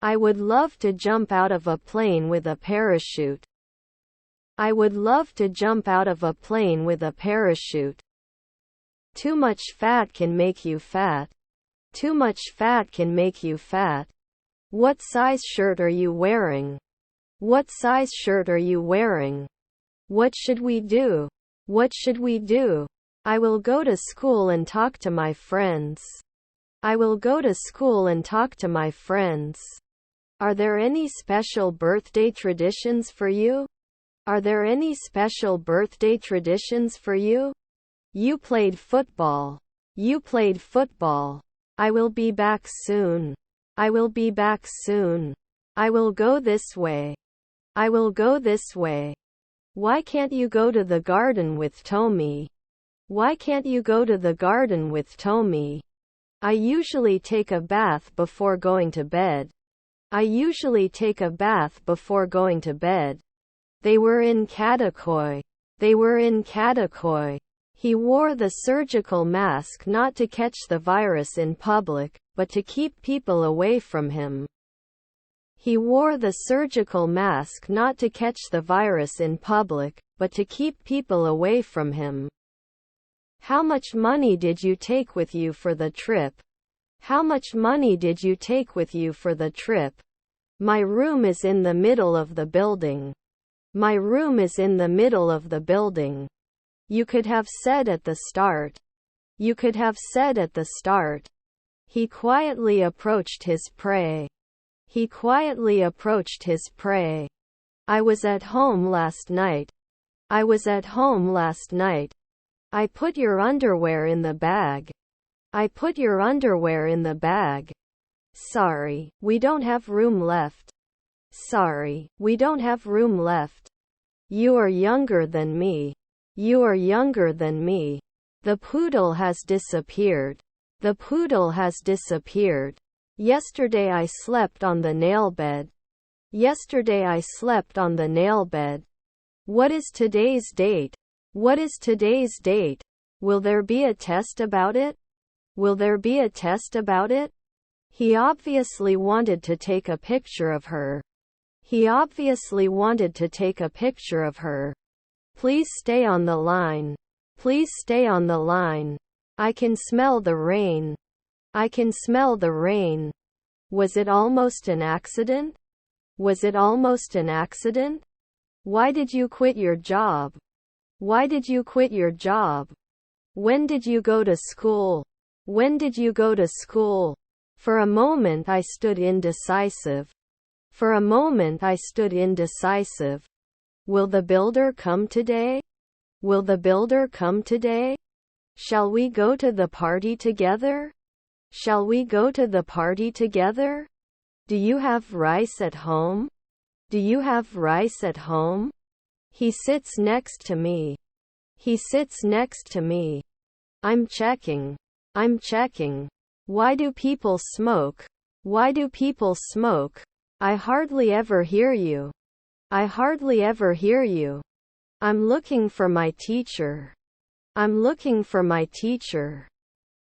I would love to jump out of a plane with a parachute. I would love to jump out of a plane with a parachute. Too much fat can make you fat. Too much fat can make you fat. What size shirt are you wearing? What size shirt are you wearing? What should we do? What should we do? I will go to school and talk to my friends. I will go to school and talk to my friends. Are there any special birthday traditions for you? Are there any special birthday traditions for you? You played football. You played football. I will be back soon. I will be back soon. I will go this way. I will go this way. Why can't you go to the garden with Tommy? Why can't you go to the garden with Tommy? I usually take a bath before going to bed. I usually take a bath before going to bed. They were in Kadikoy. They were in Kadikoy. He wore the surgical mask not to catch the virus in public, but to keep people away from him. He wore the surgical mask not to catch the virus in public, but to keep people away from him. How much money did you take with you for the trip? How much money did you take with you for the trip? My room is in the middle of the building. My room is in the middle of the building. You could have said at the start. You could have said at the start. He quietly approached his prey. He quietly approached his prey. I was at home last night. I was at home last night. I put your underwear in the bag. I put your underwear in the bag. Sorry, we don't have room left. Sorry, we don't have room left. You are younger than me. You are younger than me. The poodle has disappeared. The poodle has disappeared. Yesterday I slept on the nail bed. Yesterday I slept on the nail bed. What is today's date? What is today's date? Will there be a test about it? Will there be a test about it? He obviously wanted to take a picture of her. He obviously wanted to take a picture of her. Please stay on the line. Please stay on the line. I can smell the rain. I can smell the rain. Was it almost an accident? Was it almost an accident? Why did you quit your job? Why did you quit your job? When did you go to school? When did you go to school? For a moment I stood indecisive. For a moment I stood indecisive. Will the builder come today? Will the builder come today? Shall we go to the party together? Shall we go to the party together? Do you have rice at home? Do you have rice at home? He sits next to me. He sits next to me. I'm checking. I'm checking. Why do people smoke? Why do people smoke? I hardly ever hear you. I hardly ever hear you. I'm looking for my teacher. I'm looking for my teacher.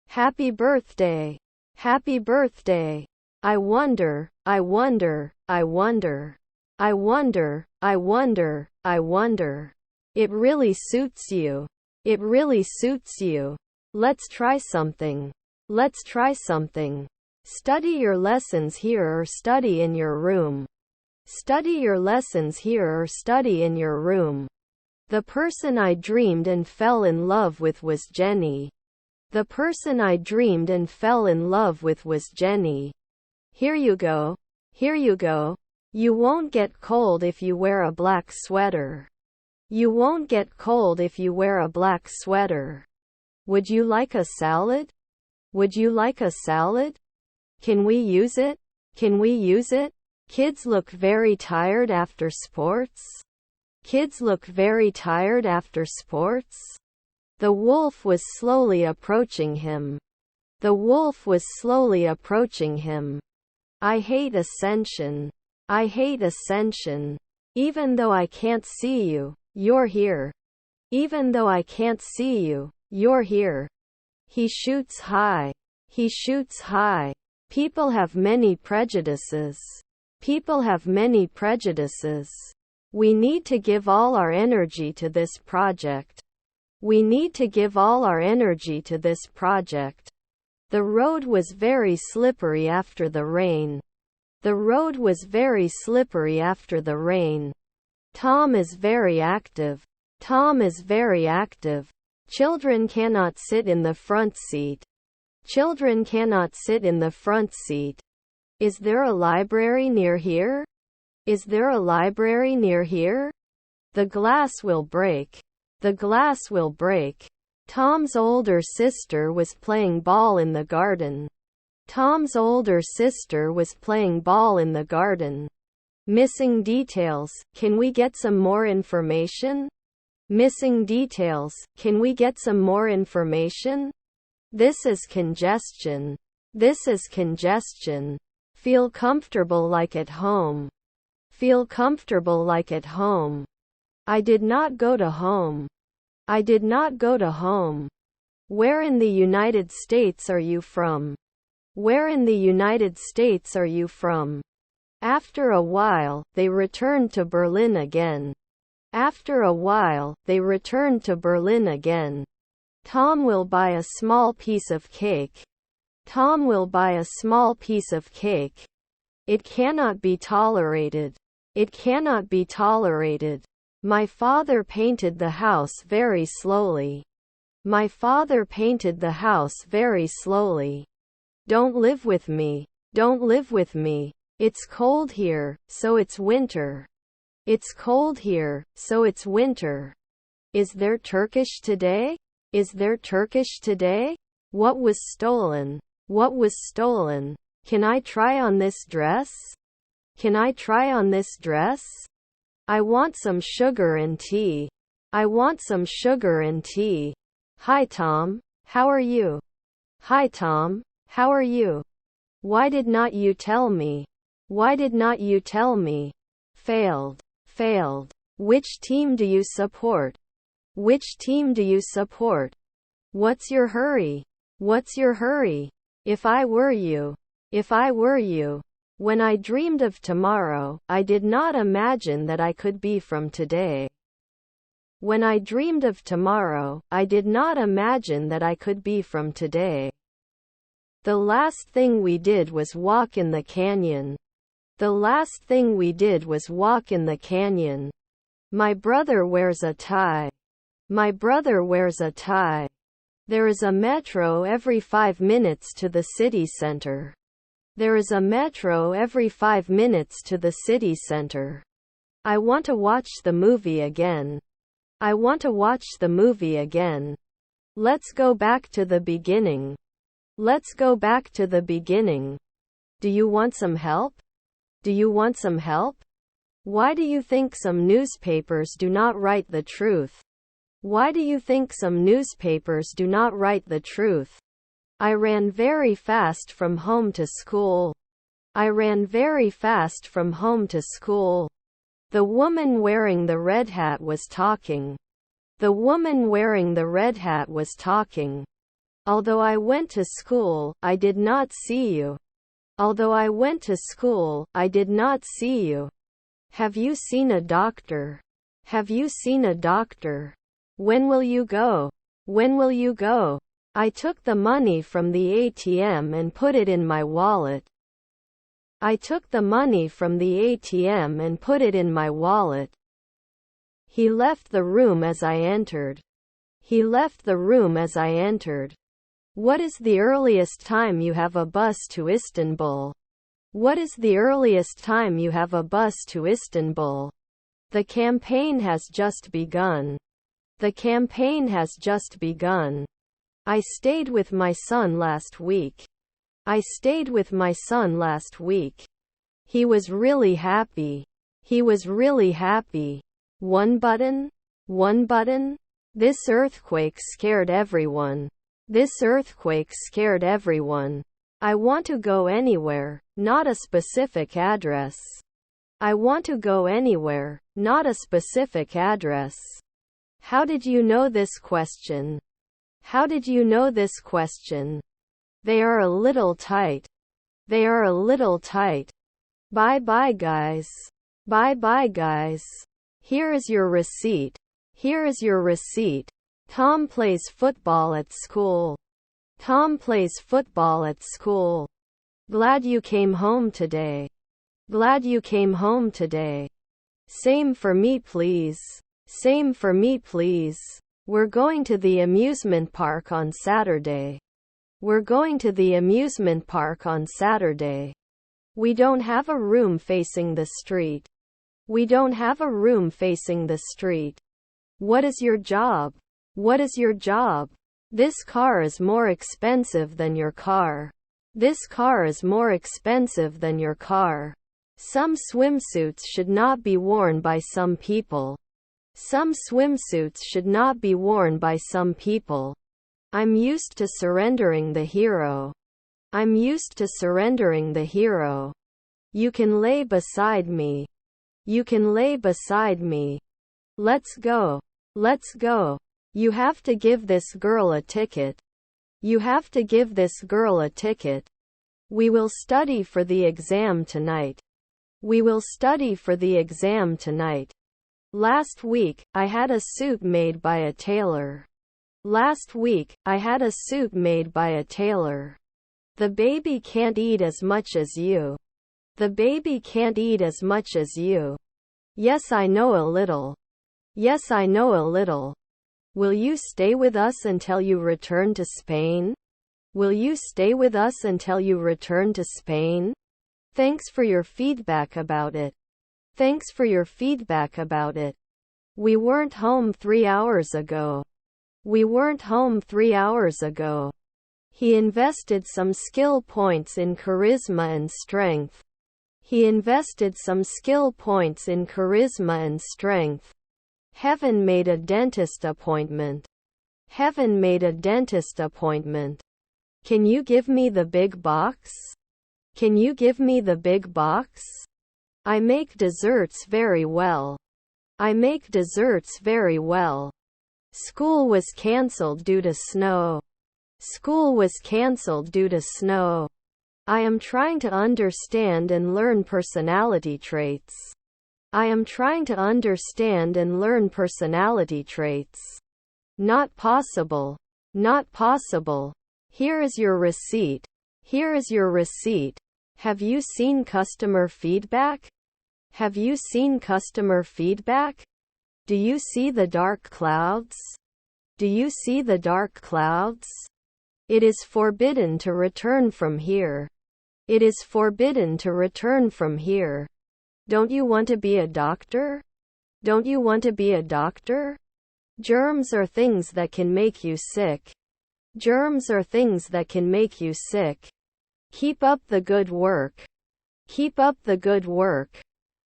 Happy birthday. Happy birthday. I wonder, I wonder, I wonder. I wonder, I wonder, I wonder. It really suits you. It really suits you. Let's try something. Let's try something. Study your lessons here or study in your room. Study your lessons here or study in your room. The person I dreamed and fell in love with was Jenny. The person I dreamed and fell in love with was Jenny. Here you go. Here you go. You won't get cold if you wear a black sweater. You won't get cold if you wear a black sweater. Would you like a salad? Would you like a salad? Can we use it? Can we use it? Kids look very tired after sports. Kids look very tired after sports. The wolf was slowly approaching him. The wolf was slowly approaching him. I hate ascension. I hate ascension. Even though I can't see you, you're here. Even though I can't see you, you're here. He shoots high. He shoots high. People have many prejudices. People have many prejudices. We need to give all our energy to this project. We need to give all our energy to this project. The road was very slippery after the rain. The road was very slippery after the rain. Tom is very active. Tom is very active. Children cannot sit in the front seat. Children cannot sit in the front seat. Is there a library near here? Is there a library near here? The glass will break. The glass will break. Tom's older sister was playing ball in the garden. Tom's older sister was playing ball in the garden. Missing details. Can we get some more information? Missing details. Can we get some more information? This is congestion. This is congestion. Feel comfortable like at home. Feel comfortable like at home. I did not go to home. I did not go to home. Where in the United States are you from? Where in the United States are you from? After a while, they returned to Berlin again. After a while, they returned to Berlin again. Tom will buy a small piece of cake. Tom will buy a small piece of cake. It cannot be tolerated. It cannot be tolerated. My father painted the house very slowly. My father painted the house very slowly. Don't live with me. Don't live with me. It's cold here, so it's winter. It's cold here, so it's winter. Is there Turkish today? Is there Turkish today? What was stolen? What was stolen? Can I try on this dress? Can I try on this dress? I want some sugar and tea. I want some sugar and tea. Hi Tom, how are you? Hi Tom, how are you? Why did not you tell me? Why did not you tell me? Failed. Failed. Which team do you support? Which team do you support? What's your hurry? What's your hurry? If I were you. If I were you. When I dreamed of tomorrow, I did not imagine that I could be from today. When I dreamed of tomorrow, I did not imagine that I could be from today. The last thing we did was walk in the canyon. The last thing we did was walk in the canyon. My brother wears a tie. My brother wears a tie. There is a metro every 5 minutes to the city center. There is a metro every 5 minutes to the city center. I want to watch the movie again. I want to watch the movie again. Let's go back to the beginning. Let's go back to the beginning. Do you want some help? Do you want some help? Why do you think some newspapers do not write the truth? Why do you think some newspapers do not write the truth? I ran very fast from home to school. I ran very fast from home to school. The woman wearing the red hat was talking. The woman wearing the red hat was talking. Although I went to school, I did not see you. Although I went to school, I did not see you. Have you seen a doctor? Have you seen a doctor? When will you go? When will you go? I took the money from the ATM and put it in my wallet. I took the money from the ATM and put it in my wallet. He left the room as I entered. He left the room as I entered. What is the earliest time you have a bus to Istanbul? What is the earliest time you have a bus to Istanbul? The campaign has just begun. The campaign has just begun. I stayed with my son last week. I stayed with my son last week. He was really happy. He was really happy. One button? One button? This earthquake scared everyone. This earthquake scared everyone. I want to go anywhere, not a specific address. I want to go anywhere, not a specific address. How did you know this question? How did you know this question? They are a little tight. They are a little tight. Bye bye guys. Bye bye guys. Here is your receipt. Here is your receipt. Tom plays football at school. Tom plays football at school. Glad you came home today. Glad you came home today. Same for me please. Same for me please. We're going to the amusement park on Saturday. We're going to the amusement park on Saturday. We don't have a room facing the street. We don't have a room facing the street. What is your job? What is your job? This car is more expensive than your car. This car is more expensive than your car. Some swimsuits should not be worn by some people. Some swimsuits should not be worn by some people. I'm used to surrendering the hero. I'm used to surrendering the hero. You can lay beside me. You can lay beside me. Let's go. Let's go. You have to give this girl a ticket. You have to give this girl a ticket. We will study for the exam tonight. We will study for the exam tonight. Last week, I had a suit made by a tailor. Last week, I had a suit made by a tailor. The baby can't eat as much as you. The baby can't eat as much as you. Yes, I know a little. Yes, I know a little. Will you stay with us until you return to Spain? Will you stay with us until you return to Spain? Thanks for your feedback about it. Thanks for your feedback about it. We weren't home 3 hours ago. We weren't home 3 hours ago. He invested some skill points in charisma and strength. He invested some skill points in charisma and strength. Heaven made a dentist appointment. Heaven made a dentist appointment. Can you give me the big box? Can you give me the big box? I make desserts very well. I make desserts very well. School was cancelled due to snow. School was cancelled due to snow. I am trying to understand and learn personality traits. I am trying to understand and learn personality traits. Not possible. Not possible. Here is your receipt. Here is your receipt. Have you seen customer feedback? Have you seen customer feedback? Do you see the dark clouds? Do you see the dark clouds? It is forbidden to return from here. It is forbidden to return from here. Don't you want to be a doctor? Don't you want to be a doctor? Germs are things that can make you sick. Germs are things that can make you sick. Keep up the good work. Keep up the good work.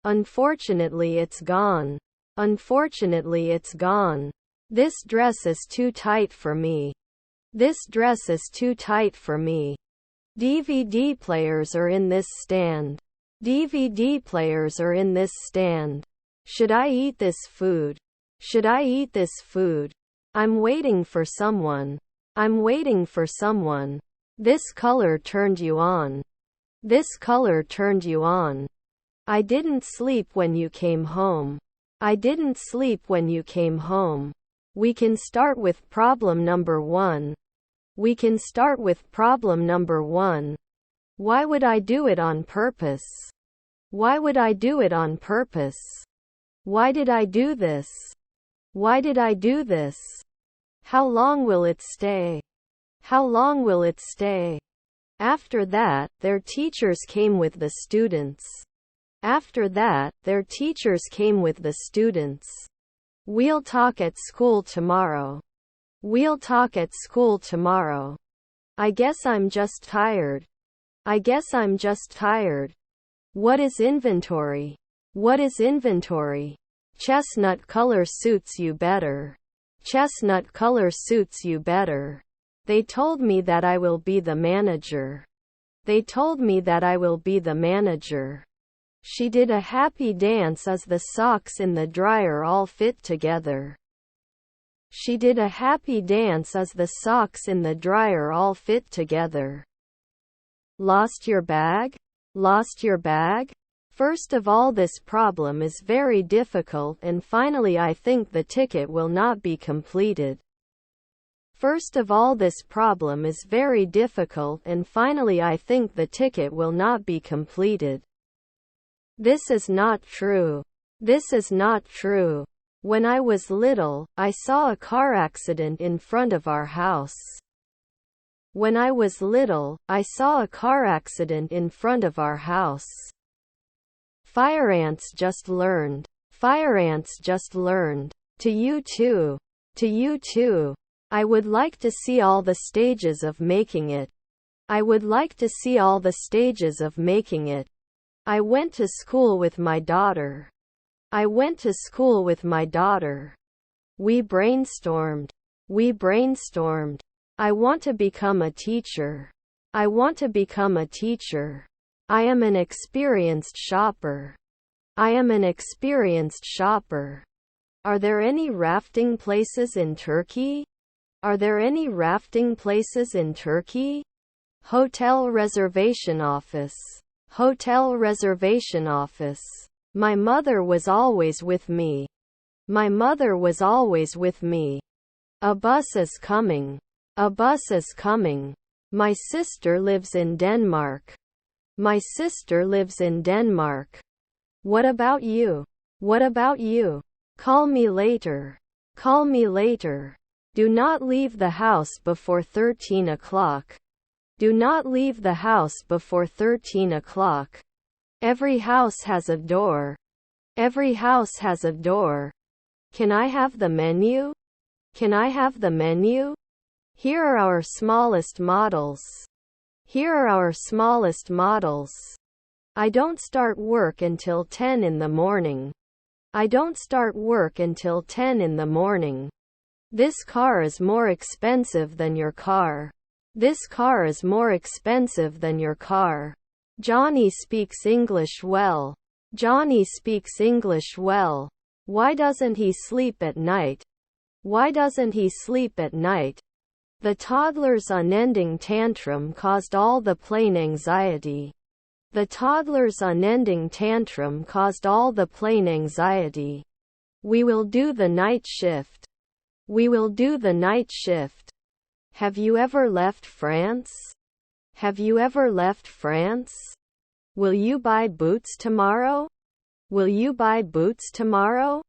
Unfortunately, it's gone. Unfortunately, it's gone. This dress is too tight for me. This dress is too tight for me. DVD players are in this stand. DVD players are in this stand. Should I eat this food? Should I eat this food? I'm waiting for someone. I'm waiting for someone. This color turned you on. This color turned you on. I didn't sleep when you came home. I didn't sleep when you came home. We can start with problem number 1. We can start with problem number 1. Why would I do it on purpose? Why would I do it on purpose? Why did I do this? Why did I do this? How long will it stay? How long will it stay? After that, their teachers came with the students. After that, their teachers came with the students. We'll talk at school tomorrow. We'll talk at school tomorrow. I guess I'm just tired. I guess I'm just tired. What is inventory? What is inventory? Chestnut color suits you better. Chestnut color suits you better. They told me that I will be the manager. They told me that I will be the manager. She did a happy dance as the socks in the dryer all fit together. She did a happy dance as the socks in the dryer all fit together. Lost your bag? Lost your bag? First of all, this problem is very difficult, and finally I think the ticket will not be completed. First of all, this problem is very difficult, and finally I think the ticket will not be completed. This is not true. This is not true. When I was little, I saw a car accident in front of our house. When I was little, I saw a car accident in front of our house. Fire ants just learned. Fire ants just learned. To you too. To you too. I would like to see all the stages of making it. I would like to see all the stages of making it. I went to school with my daughter. I went to school with my daughter. We brainstormed. We brainstormed. I want to become a teacher. I want to become a teacher. I am an experienced shopper. I am an experienced shopper. Are there any rafting places in Turkey? Are there any rafting places in Turkey? Hotel reservation office. Hotel reservation office. My mother was always with me. My mother was always with me. A bus is coming. A bus is coming. My sister lives in Denmark. My sister lives in Denmark. What about you? What about you? Call me later. Call me later. Do not leave the house before 13 o'clock. Do not leave the house before 13 o'clock. Every house has a door. Every house has a door. Can I have the menu? Can I have the menu? Here are our smallest models. Here are our smallest models. I don't start work until 10 in the morning. I don't start work until 10 in the morning. This car is more expensive than your car. This car is more expensive than your car. Johnny speaks English well. Johnny speaks English well. Why doesn't he sleep at night? Why doesn't he sleep at night? The toddler's unending tantrum caused all the plane anxiety. The toddler's unending tantrum caused all the plane anxiety. We will do the night shift. We will do the night shift. Have you ever left France? Have you ever left France? Will you buy boots tomorrow? Will you buy boots tomorrow?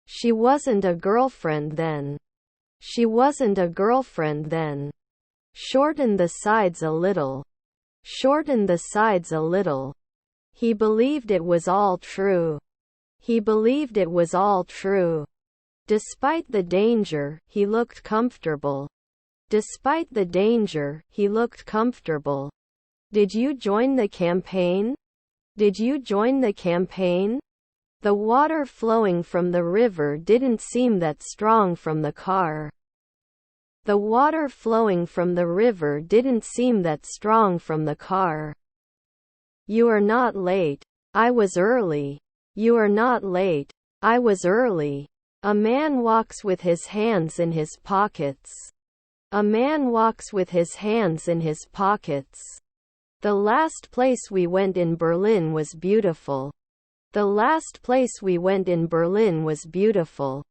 She wasn't a girlfriend then. She wasn't a girlfriend then. Shorten the sides a little. Shorten the sides a little. He believed it was all true. He believed it was all true. Despite the danger, he looked comfortable. Despite the danger, he looked comfortable. Did you join the campaign? Did you join the campaign? The water flowing from the river didn't seem that strong from the car. The water flowing from the river didn't seem that strong from the car. You are not late. I was early. You are not late. I was early. A man walks with his hands in his pockets. A man walks with his hands in his pockets. The last place we went in Berlin was beautiful. The last place we went in Berlin was beautiful.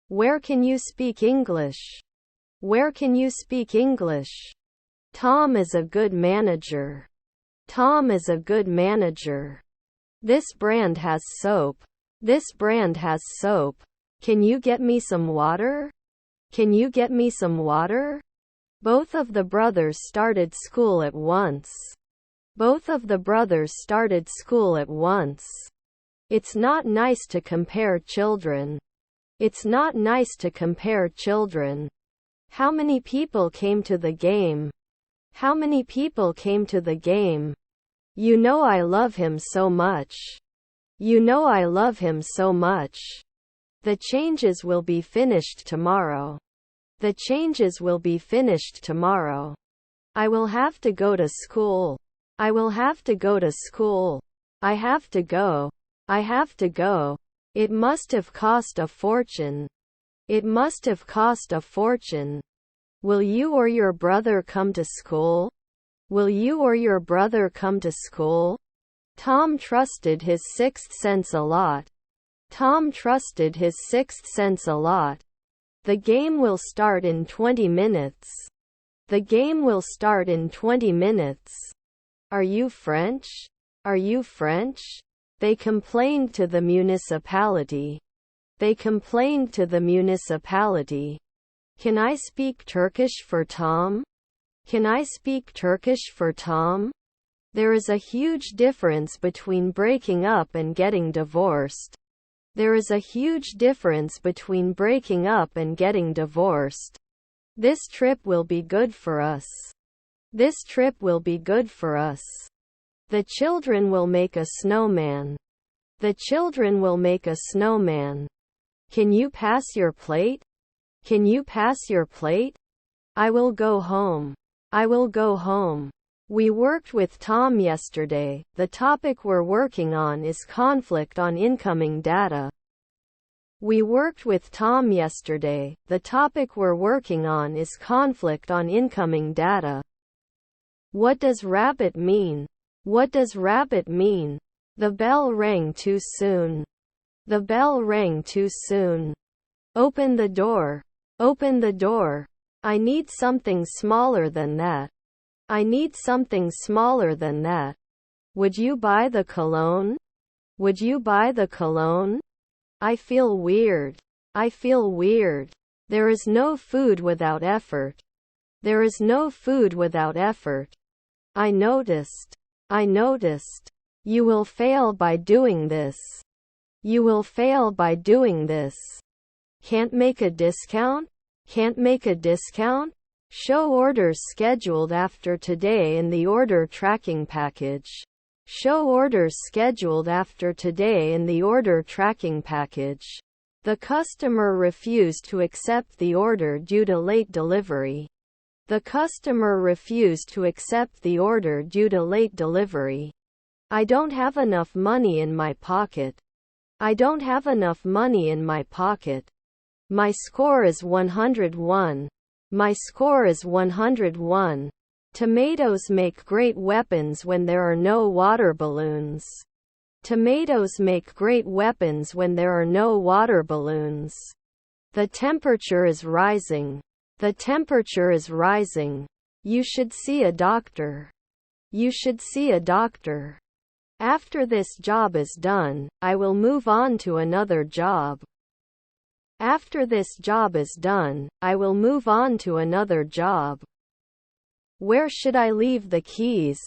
Where can you speak English? Where can you speak English? Tom is a good manager. Tom is a good manager. This brand has soap. This brand has soap. Can you get me some water? Can you get me some water? Both of the brothers started school at once. Both of the brothers started school at once. It's not nice to compare children. It's not nice to compare children. How many people came to the game? How many people came to the game? You know I love him so much. You know I love him so much. The changes will be finished tomorrow. The changes will be finished tomorrow. I will have to go to school. I will have to go to school. I have to go. I have to go. It must have cost a fortune. It must have cost a fortune. Will you or your brother come to school? Will you or your brother come to school? Tom trusted his sixth sense a lot. Tom trusted his sixth sense a lot. The game will start in 20 minutes. The game will start in 20 minutes. Are you French? Are you French? They complained to the municipality. They complained to the municipality. Can I speak Turkish for Tom? Can I speak Turkish for Tom? There is a huge difference between breaking up and getting divorced. There is a huge difference between breaking up and getting divorced. This trip will be good for us. This trip will be good for us. The children will make a snowman. The children will make a snowman. Can you pass your plate? Can you pass your plate? I will go home. I will go home. We worked with Tom yesterday. The topic we're working on is conflict on incoming data. We worked with Tom yesterday. The topic we're working on is conflict on incoming data. What does rabbit mean? What does rabbit mean? The bell rang too soon. The bell rang too soon. Open the door. Open the door. I need something smaller than that. I need something smaller than that. Would you buy the cologne? Would you buy the cologne? I feel weird. I feel weird. There is no food without effort. There is no food without effort. I noticed. I noticed. You will fail by doing this. You will fail by doing this. Can't make a discount? Can't make a discount? Show orders scheduled after today in the order tracking package. Show orders scheduled after today in the order tracking package. The customer refused to accept the order due to late delivery. The customer refused to accept the order due to late delivery. I don't have enough money in my pocket. I don't have enough money in my pocket. My score is 101. My score is 101. Tomatoes make great weapons when there are no water balloons. Tomatoes make great weapons when there are no water balloons. The temperature is rising. The temperature is rising. You should see a doctor. You should see a doctor. After this job is done, I will move on to another job. After this job is done, I will move on to another job. Where should I leave the keys?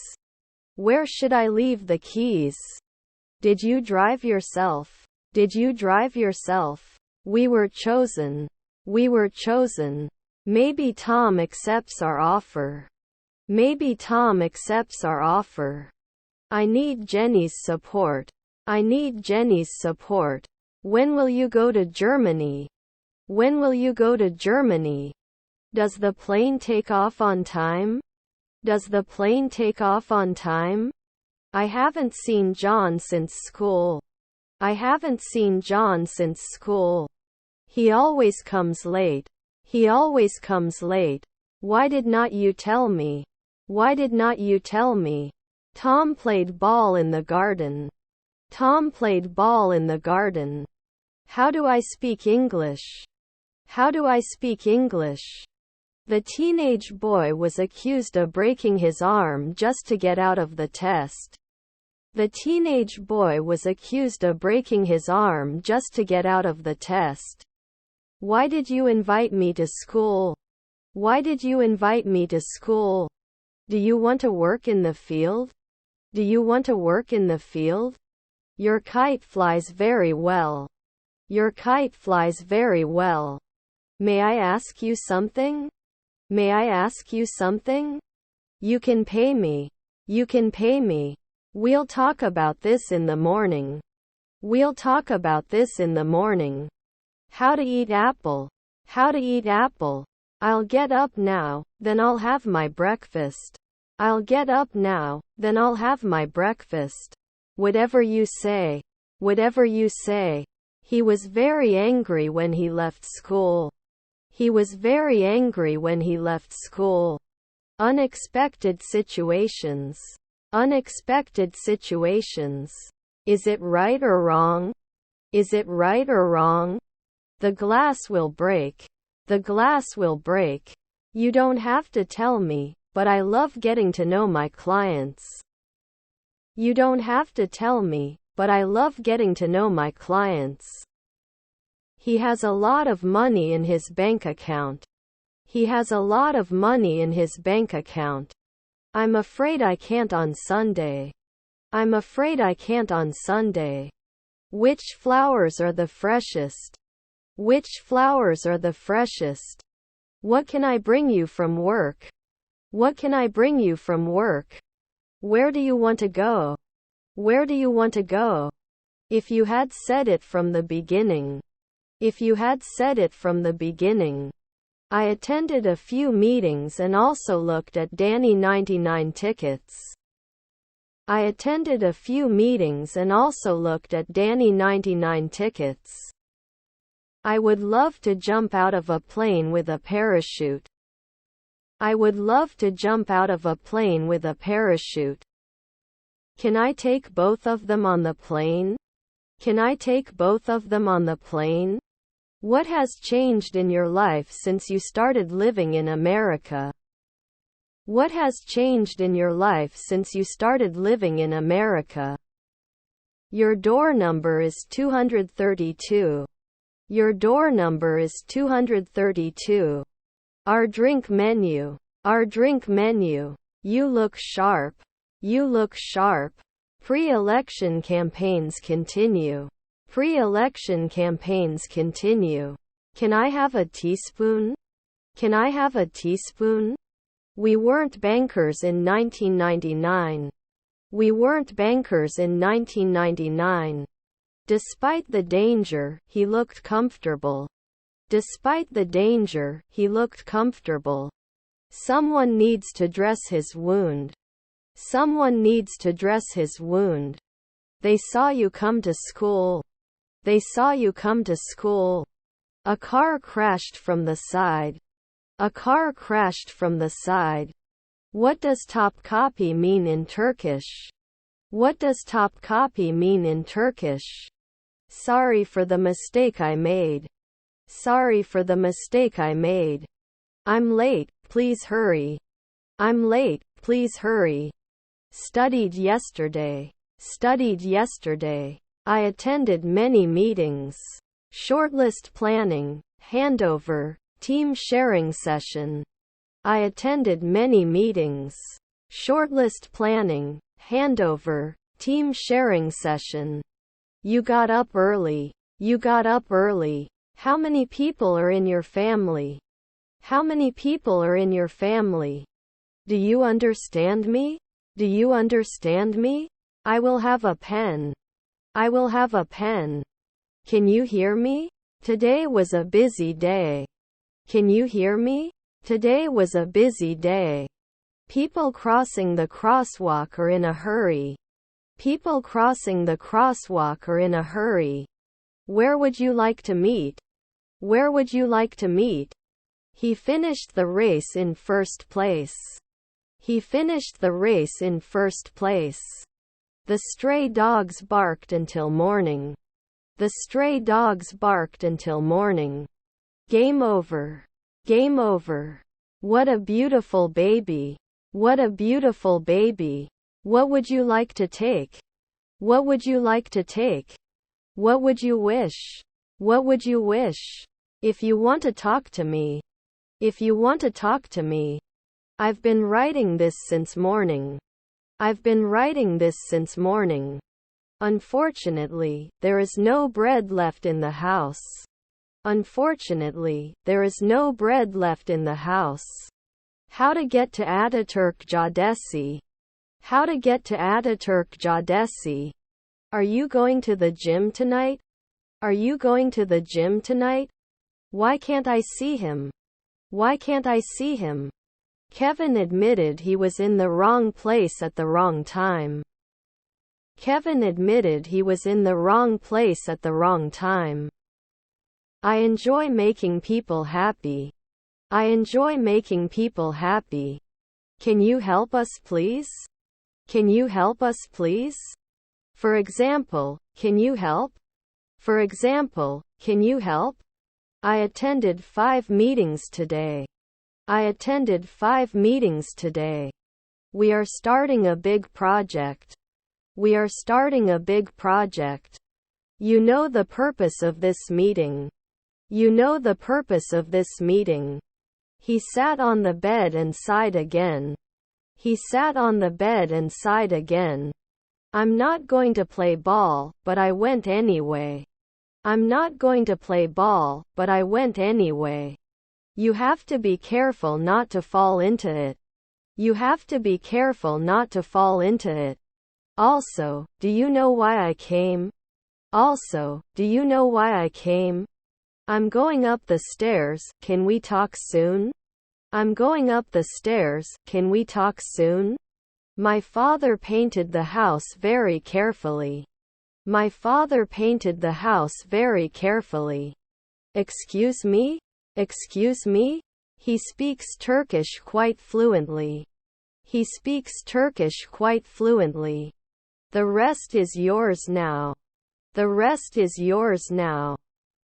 Where should I leave the keys? Did you drive yourself? Did you drive yourself? We were chosen. We were chosen. Maybe Tom accepts our offer. Maybe Tom accepts our offer. I need Jenny's support. I need Jenny's support. When will you go to Germany? When will you go to Germany? Does the plane take off on time? Does the plane take off on time? I haven't seen John since school. I haven't seen John since school. He always comes late. He always comes late. Why did not you tell me? Why did not you tell me? Tom played ball in the garden. Tom played ball in the garden. How do I speak English? How do I speak English? The teenage boy was accused of breaking his arm just to get out of the test. The teenage boy was accused of breaking his arm just to get out of the test. Why did you invite me to school? Why did you invite me to school? Do you want to work in the field? Do you want to work in the field? Your kite flies very well. Your kite flies very well. May I ask you something? May I ask you something? You can pay me. You can pay me. We'll talk about this in the morning. We'll talk about this in the morning. How to eat apple. How to eat apple. I'll get up now, then I'll have my breakfast. I'll get up now, then I'll have my breakfast. Whatever you say. Whatever you say. He was very angry when he left school. He was very angry when he left school. Unexpected situations. unexpected situations. Is it right or wrong? Is it right or wrong? The glass will break. The glass will break. You don't have to tell me, but I love getting to know my clients. You don't have to tell me, but I love getting to know my clients. He has a lot of money in his bank account. He has a lot of money in his bank account. I'm afraid I can't on Sunday. I'm afraid I can't on Sunday. Which flowers are the freshest? Which flowers are the freshest? What can I bring you from work? What can I bring you from work? Where do you want to go? Where do you want to go? If you had said it from the beginning. If you had said it from the beginning. I attended a few meetings and also looked at Danny 99 tickets. I attended a few meetings and also looked at Danny 99 tickets. I would love to jump out of a plane with a parachute. I would love to jump out of a plane with a parachute. Can I take both of them on the plane? Can I take both of them on the plane? What has changed in your life since you started living in America? What has changed in your life since you started living in America? Your door number is 232. Your door number is 232. Our drink menu. Our drink menu. You look sharp. You look sharp. Pre-election campaigns continue. Pre-election campaigns continue. Can I have a teaspoon? Can I have a teaspoon? We weren't bankers in 1999. We weren't bankers in 1999. Despite the danger, he looked comfortable. Despite the danger, he looked comfortable. Someone needs to dress his wound. Someone needs to dress his wound. They saw you come to school. They saw you come to school. A car crashed from the side. A car crashed from the side. What does Topkapi mean in Turkish? What does Topkapi mean in Turkish? Sorry for the mistake I made. Sorry for the mistake I made. I'm late, please hurry. I'm late, please hurry. Studied yesterday. Studied yesterday. I attended many meetings. Shortlist planning, handover, team sharing session. I attended many meetings. Shortlist planning, handover, team sharing session. You got up early. You got up early. How many people are in your family? How many people are in your family? Do you understand me? Do you understand me? I will have a pen. I will have a pen. Can you hear me? Today was a busy day. Can you hear me? Today was a busy day. People crossing the crosswalk are in a hurry. People crossing the crosswalk are in a hurry. Where would you like to meet? Where would you like to meet? He finished the race in first place. He finished the race in first place. The stray dogs barked until morning. The stray dogs barked until morning. Game over. Game over. What a beautiful baby. What a beautiful baby. What would you like to take? What would you like to take? What would you wish? What would you wish? If you want to talk to me. If you want to talk to me. I've been writing this since morning. I've been writing this since morning. Unfortunately, there is no bread left in the house. Unfortunately, there is no bread left in the house. How to get to Ataturk Caddesi. How to get to Ataturk Caddesi. Are you going to the gym tonight? Are you going to the gym tonight? Why can't I see him? Why can't I see him? Kevin admitted he was in the wrong place at the wrong time. Kevin admitted he was in the wrong place at the wrong time. I enjoy making people happy. I enjoy making people happy. Can you help us please? Can you help us please? For example, can you help? For example, can you help? I attended 5 meetings today. I attended 5 meetings today. We are starting a big project. We are starting a big project. You know the purpose of this meeting. You know the purpose of this meeting. He sat on the bed and sighed again. He sat on the bed and sighed again. I'm not going to play ball, but I went anyway. I'm not going to play ball, but I went anyway. You have to be careful not to fall into it. You have to be careful not to fall into it. Also, do you know why I came? Also, do you know why I came? I'm going up the stairs, can we talk soon? I'm going up the stairs, can we talk soon? My father painted the house very carefully. My father painted the house very carefully. Excuse me? Excuse me? He speaks Turkish quite fluently. He speaks Turkish quite fluently. The rest is yours now. The rest is yours now.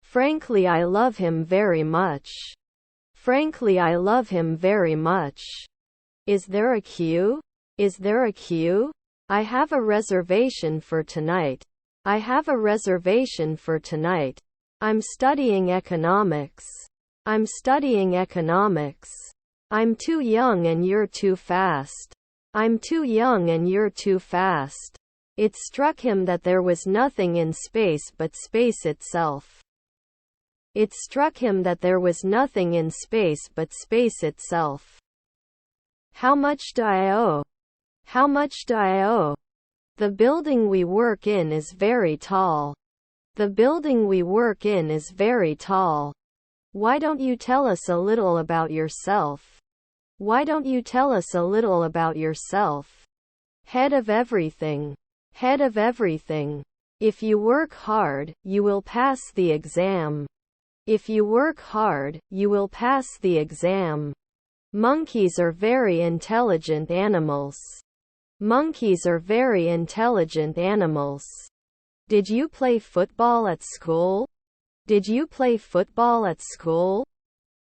Frankly, I love him very much. Frankly, I love him very much. Is there a queue? Is there a queue? I have a reservation for tonight. I have a reservation for tonight. I'm studying economics. I'm studying economics. I'm too young and you're too fast. I'm too young and you're too fast. It struck him that there was nothing in space but space itself. It struck him that there was nothing in space but space itself. How much do I owe? How much do I owe? The building we work in is very tall. The building we work in is very tall. Why don't you tell us a little about yourself? Why don't you tell us a little about yourself? Head of everything. Head of everything. If you work hard, you will pass the exam. If you work hard, you will pass the exam. Monkeys are very intelligent animals. Monkeys are very intelligent animals. Did you play football at school? Did you play football at school?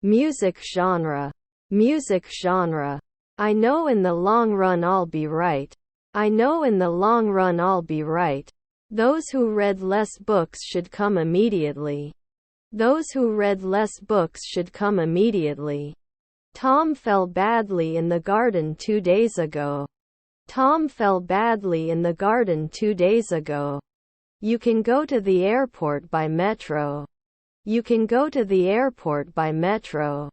Music genre. Music genre. I know in the long run I'll be right. I know in the long run I'll be right. Those who read less books should come immediately. Those who read less books should come immediately. Tom fell badly in the garden 2 days ago. Tom fell badly in the garden 2 days ago. You can go to the airport by metro. You can go to the airport by metro.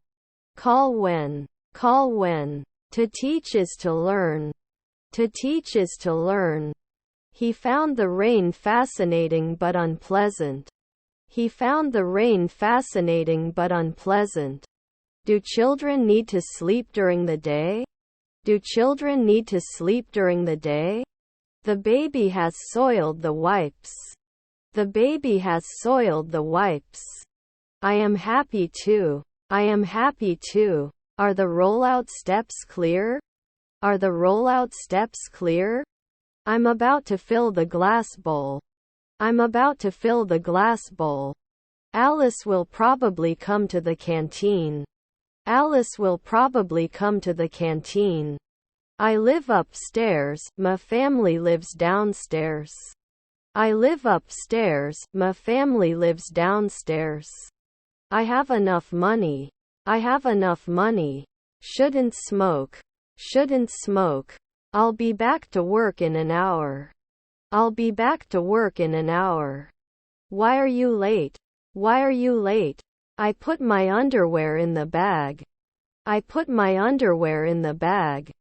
Call when. Call when. To teach is to learn. To teach is to learn. He found the rain fascinating but unpleasant. He found the rain fascinating but unpleasant. Do children need to sleep during the day? Do children need to sleep during the day? The baby has soiled the wipes. The baby has soiled the wipes. I am happy too. I am happy too. Are the rollout steps clear? Are the rollout steps clear? I'm about to fill the glass bowl. I'm about to fill the glass bowl. Alice will probably come to the canteen. Alice will probably come to the canteen. I live upstairs, my family lives downstairs. I live upstairs, my family lives downstairs. I have enough money. I have enough money. Shouldn't smoke. Shouldn't smoke. I'll be back to work in an hour. I'll be back to work in an hour. Why are you late? Why are you late? I put my underwear in the bag. I put my underwear in the bag.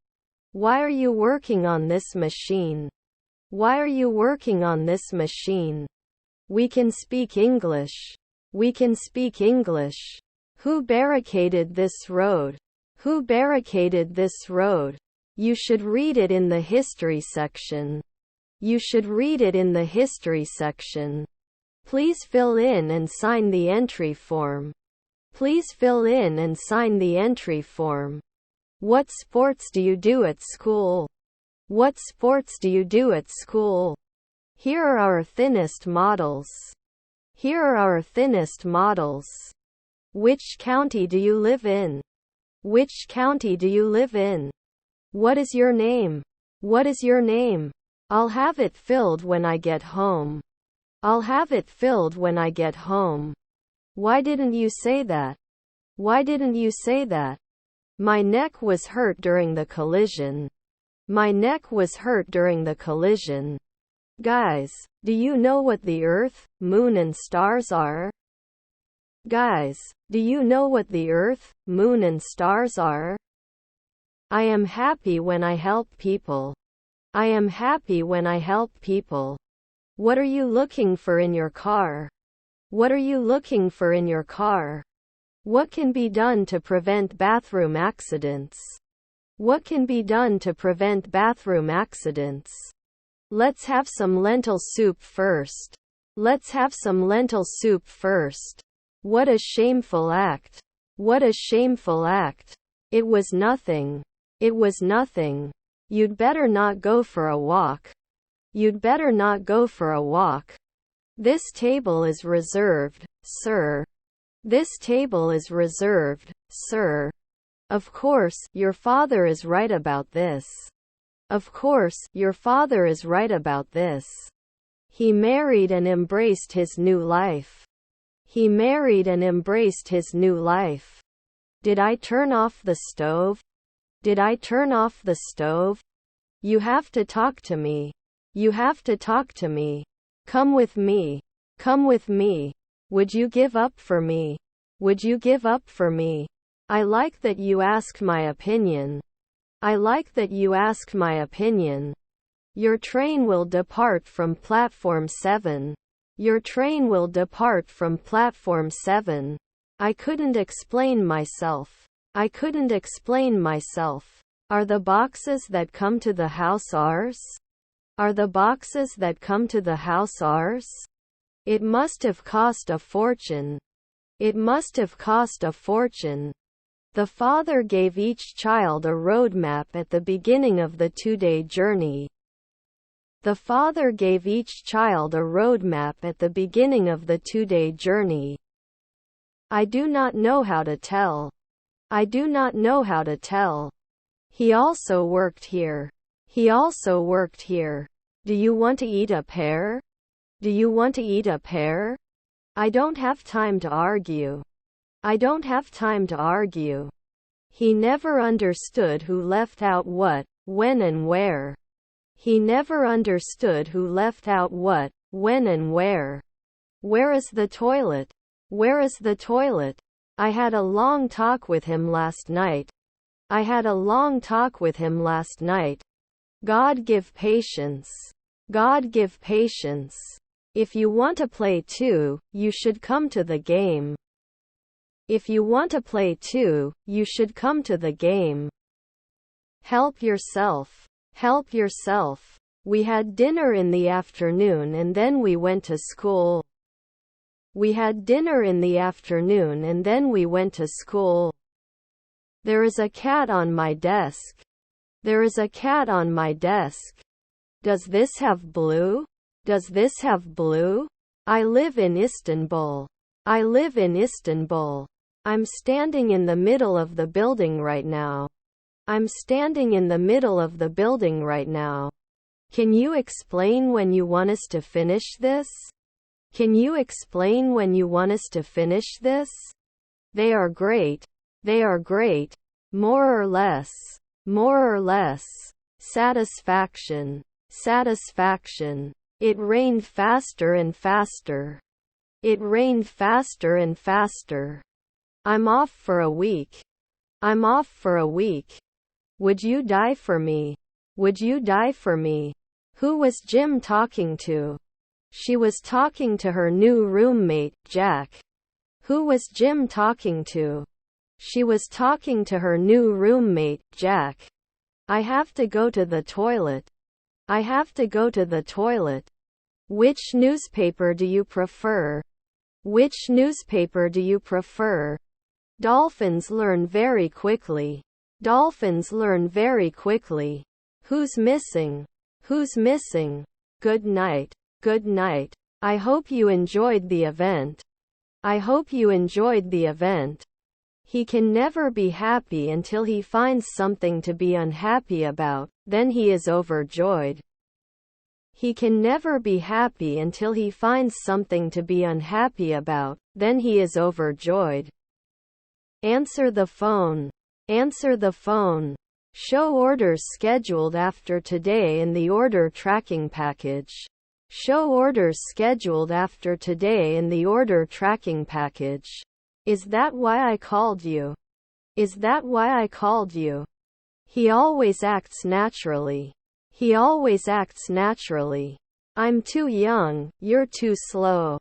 Why are you working on this machine? Why are you working on this machine? We can speak English. We can speak English. Who barricaded this road? Who barricaded this road? You should read it in the history section. You should read it in the history section. Please fill in and sign the entry form. Please fill in and sign the entry form. What sports do you do at school? What sports do you do at school? Here are our thinnest models. Here are our thinnest models. Which county do you live in? Which county do you live in? What is your name? What is your name? I'll have it filled when I get home. I'll have it filled when I get home. Why didn't you say that? Why didn't you say that? My neck was hurt during the collision. My neck was hurt during the collision. Guys, do you know what the Earth, Moon and stars are? Guys, do you know what the Earth, Moon and stars are? I am happy when I help people. I am happy when I help people. What are you looking for in your car? What are you looking for in your car? What can be done to prevent bathroom accidents? What can be done to prevent bathroom accidents? Let's have some lentil soup first. Let's have some lentil soup first. What a shameful act. What a shameful act. It was nothing. It was nothing. You'd better not go for a walk. You'd better not go for a walk. This table is reserved, sir. This table is reserved, sir. Of course, your father is right about this. Of course, your father is right about this. He married and embraced his new life. He married and embraced his new life. Did I turn off the stove? Did I turn off the stove? You have to talk to me. You have to talk to me. Come with me. Come with me. Would you give up for me? Would you give up for me? I like that you ask my opinion. I like that you ask my opinion. Your train will depart from platform 7. Your train will depart from platform 7. I couldn't explain myself. I couldn't explain myself. Are the boxes that come to the house ours? Are the boxes that come to the house ours? It must have cost a fortune. It must have cost a fortune. The father gave each child a roadmap at the beginning of the 2-day journey. The father gave each child a roadmap at the beginning of the 2-day journey. I do not know how to tell. I do not know how to tell. He also worked here. He also worked here. Do you want to eat a pear? Do you want to eat a pear? I don't have time to argue. I don't have time to argue. He never understood who left out what, when and where. He never understood who left out what, when and where. Where is the toilet? Where is the toilet? I had a long talk with him last night. I had a long talk with him last night. God give patience. God give patience. If you want to play too, you should come to the game. If you want to play too, you should come to the game. Help yourself. Help yourself. We had dinner in the afternoon and then we went to school. We had dinner in the afternoon and then we went to school. There is a cat on my desk. There is a cat on my desk. Does this have blue? Does this have blue? I live in Istanbul. I live in Istanbul. I'm standing in the middle of the building right now. I'm standing in the middle of the building right now. Can you explain when you want us to finish this? Can you explain when you want us to finish this? They are great. They are great. More or less. More or less. Satisfaction. Satisfaction. It rained faster and faster. It rained faster and faster. I'm off for a week. I'm off for a week. Would you die for me? Would you die for me? Who was Jim talking to? She was talking to her new roommate, Jack. Who was Jim talking to? She was talking to her new roommate, Jack. I have to go to the toilet. I have to go to the toilet. Which newspaper do you prefer? Which newspaper do you prefer? Dolphins learn very quickly. Dolphins learn very quickly. Who's missing? Who's missing? Good night. Good night. I hope you enjoyed the event. I hope you enjoyed the event. He can never be happy until he finds something to be unhappy about, then he is overjoyed. He can never be happy until he finds something to be unhappy about, then he is overjoyed. Answer the phone. Answer the phone. Show orders scheduled after today in the order tracking package. Show orders scheduled after today in the order tracking package. Is that why I called you? Is that why I called you? He always acts naturally. He always acts naturally. I'm too young, you're too slow.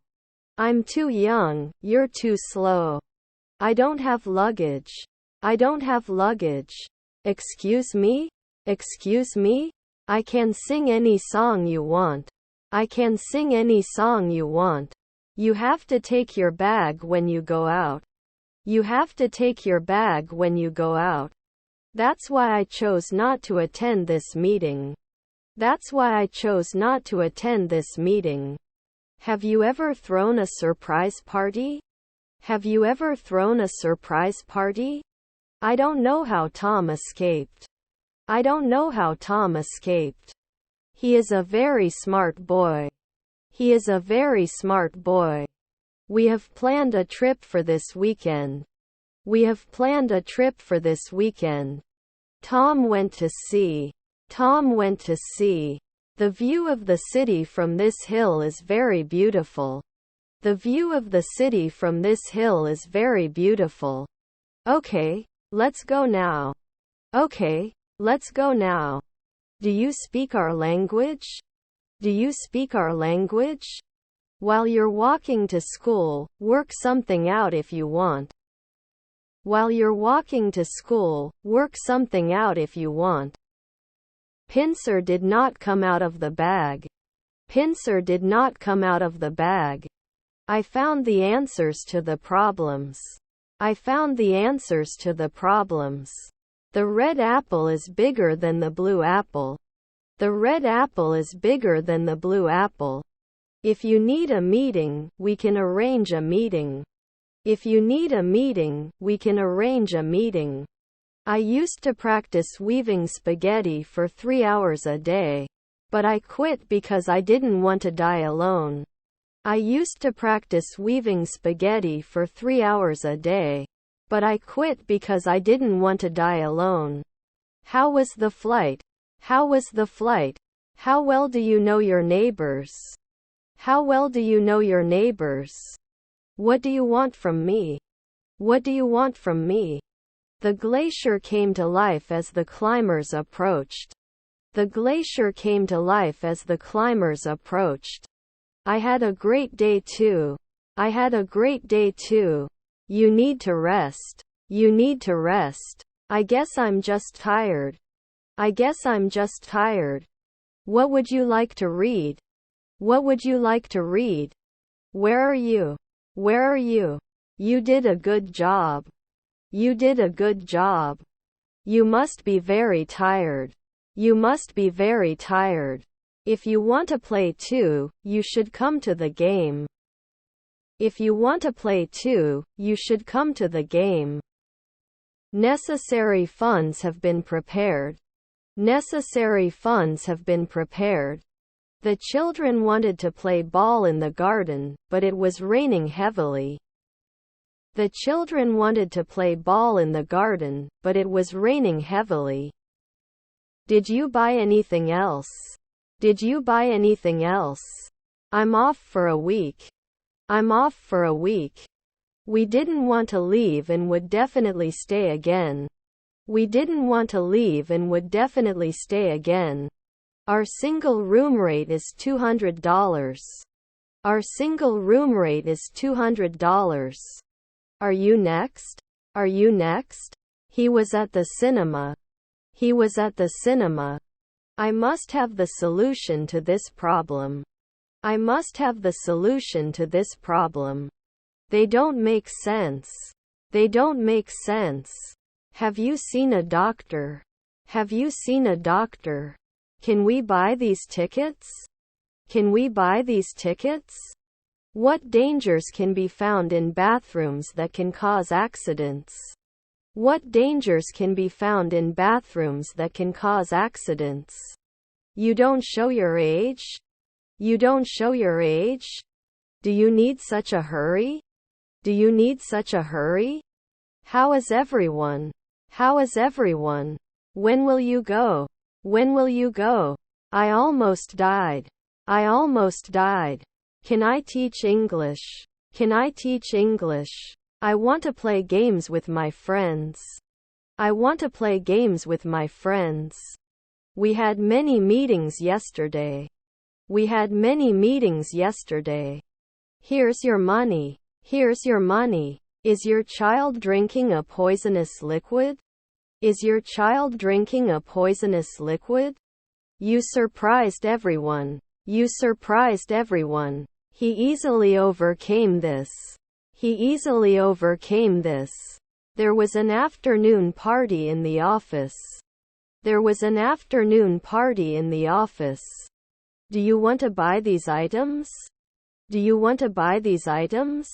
I'm too young, you're too slow. I don't have luggage. I don't have luggage. Excuse me? Excuse me? I can sing any song you want. I can sing any song you want. You have to take your bag when you go out. You have to take your bag when you go out. That's why I chose not to attend this meeting. That's why I chose not to attend this meeting. Have you ever thrown a surprise party? Have you ever thrown a surprise party? I don't know how Tom escaped. I don't know how Tom escaped. He is a very smart boy. He is a very smart boy. We have planned a trip for this weekend. We have planned a trip for this weekend. Tom went to see. Tom went to see. The view of the city from this hill is very beautiful. The view of the city from this hill is very beautiful. Okay, let's go now. Okay, let's go now. Do you speak our language? Do you speak our language? While you're walking to school, work something out if you want. While you're walking to school, work something out if you want. Pincer did not come out of the bag. Pincer did not come out of the bag. I found the answers to the problems. I found the answers to the problems. The red apple is bigger than the blue apple. The red apple is bigger than the blue apple. If you need a meeting, we can arrange a meeting. If you need a meeting, we can arrange a meeting. I used to practice weaving spaghetti for 3 hours a day. But I quit because I didn't want to die alone. I used to practice weaving spaghetti for 3 hours a day. But I quit because I didn't want to die alone. How was the flight? How was the flight? How well do you know your neighbors? How well do you know your neighbors? What do you want from me? What do you want from me? The glacier came to life as the climbers approached. The glacier came to life as the climbers approached. I had a great day too. I had a great day too. You need to rest. You need to rest. I guess I'm just tired. I guess I'm just tired. What would you like to read? What would you like to read? Where are you? Where are you? You did a good job. You did a good job. You must be very tired. You must be very tired. If you want to play too, you should come to the game. If you want to play too, you should come to the game. Necessary funds have been prepared. Necessary funds have been prepared. The children wanted to play ball in the garden, but it was raining heavily. The children wanted to play ball in the garden, but it was raining heavily. Did you buy anything else? Did you buy anything else? I'm off for a week. I'm off for a week. We didn't want to leave and would definitely stay again. We didn't want to leave and would definitely stay again. Our single room rate is $200. Our single room rate is $200. Are you next? Are you next? He was at the cinema. He was at the cinema. I must have the solution to this problem. I must have the solution to this problem. They don't make sense. They don't make sense. Have you seen a doctor? Have you seen a doctor? Can we buy these tickets? Can we buy these tickets? What dangers can be found in bathrooms that can cause accidents? What dangers can be found in bathrooms that can cause accidents? You don't show your age? You don't show your age? Do you need such a hurry? Do you need such a hurry? How is everyone? How is everyone? When will you go? When will you go? I almost died. I almost died. Can I teach English? Can I teach English? I want to play games with my friends. I want to play games with my friends. We had many meetings yesterday. We had many meetings yesterday. Here's your money. Here's your money. Is your child drinking a poisonous liquid? Is your child drinking a poisonous liquid? You surprised everyone. You surprised everyone. He easily overcame this. He easily overcame this. There was an afternoon party in the office. There was an afternoon party in the office. Do you want to buy these items? Do you want to buy these items?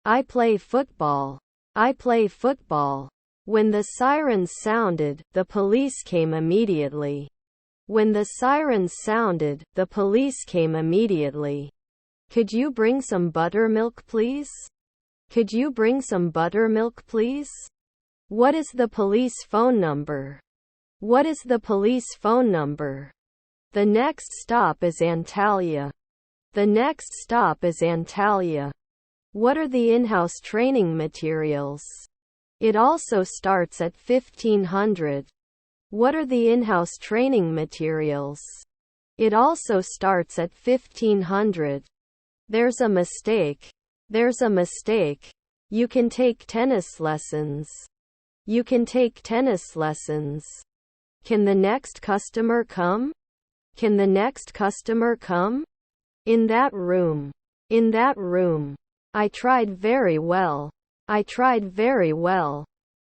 I play football. I play football. When the sirens sounded, the police came immediately. When the sirens sounded, the police came immediately. Could you bring some buttermilk, please? Could you bring some buttermilk, please? What is the police phone number? What is the police phone number? The next stop is Antalya. The next stop is Antalya. What are the in-house training materials? It also starts at 1500. What are the in-house training materials? It also starts at 1500. There's a mistake. There's a mistake. You can take tennis lessons. You can take tennis lessons. Can the next customer come? Can the next customer come? In that room. In that room. I tried very well. I tried very well.